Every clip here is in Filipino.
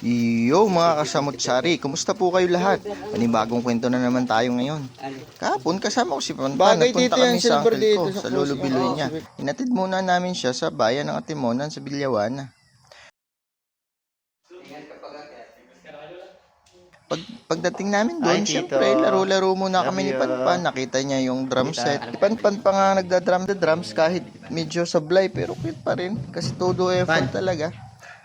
Yo mga kasamutsari, kumusta po kayo lahat? Panibagong kwento na naman tayo ngayon. Kahapon kasama ko si Panpan, Bagay nagpunta dito kami yan, sa silver uncle ko, dito sa sa lolo closing. Biloy Oo, niya. sige. Inatid muna namin siya sa bayan ng Atimonan sa Bilyawan. Pagdating namin doon, Ay, Tito. syempre laro-laro muna Love kami ni you. Panpan. Nakita niya yung drum Tita, set. alam Si Panpan pa nga nagda-drums kahit medyo sablay pero cute pa rin kasi todo effort talaga.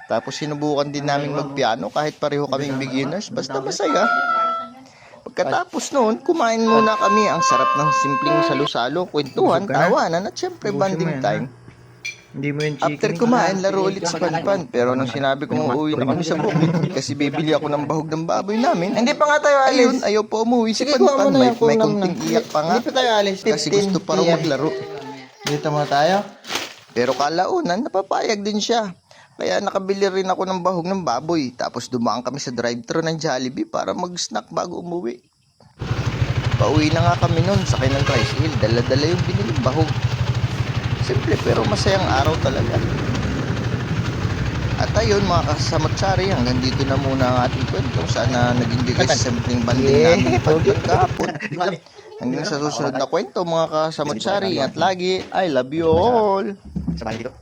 Tapos sinubukan din namin magpiano kahit pareho kaming beginners, basta masaya. Pagkatapos noon, kumain muna kami. Ang sarap ng simpleng salo-salo, kwentuhan, tawanan at syempre banding time. Hindi mo yung chicken. After kumain, laro ulit si Panpan. Pero nung sinabi kong uuwi na kami sa bukid kasi bibili ako ng bahog ng baboy namin, Hindi pa nga tayo ayun, alis. ayaw pa umuwi si Sige, kuha mo Panpan. na May yan, kung lang kunting na. iyak pa nga Hindi pa tayo alis. kasi gusto pa raw 15 maglaro. Dito muna tayo. Pero kalaunan, napapayag din siya. Kaya nakabili rin ako ng bahog ng baboy. Tapos dumaan kami sa drive-thru ng Jollibee para mag-snack bago umuwi. Pauwi na nga kami nun, sakay ng tricycle. Dala-dala yung biniling bahog. Simple pero masayang araw talaga. At ayun mga kasamutsari, hanggang dito na muna ang ating kwento. Sana naging bigas sa simpleng banding namin Panpan kahapon. Hanggang sa susunod na kwento mga kasamutsari. At lagi, I love you all. Sa bahay dito.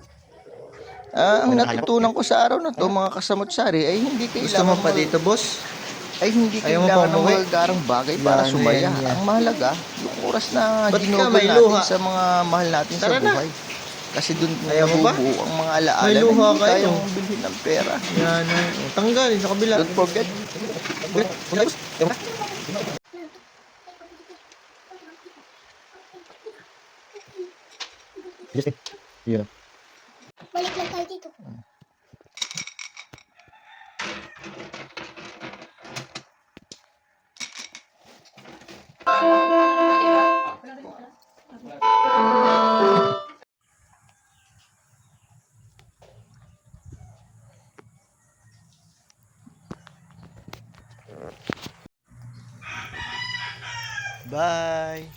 Ang natutunan ko sa araw na to mga kasamutsari ay hindi Gusto mo kailangan pa dito, boss? ay hindi Ayaw mo kailangan pa ng umuwi? magagarang bagay para Yan, sumaya. yan, yan. Ang mahalaga, yung oras na Ba't ka ginugol may natin luha? sa mga mahal natin Tara sa na. buhay. Kasi doon Ayaw mo ba? nabubuo ang mga alaala May na luha hindi kayo. kayang bilhin ng pera. Yan. Tanggal sa kabila. Don't forget, Yeah. Balik lang tayo dito. bye!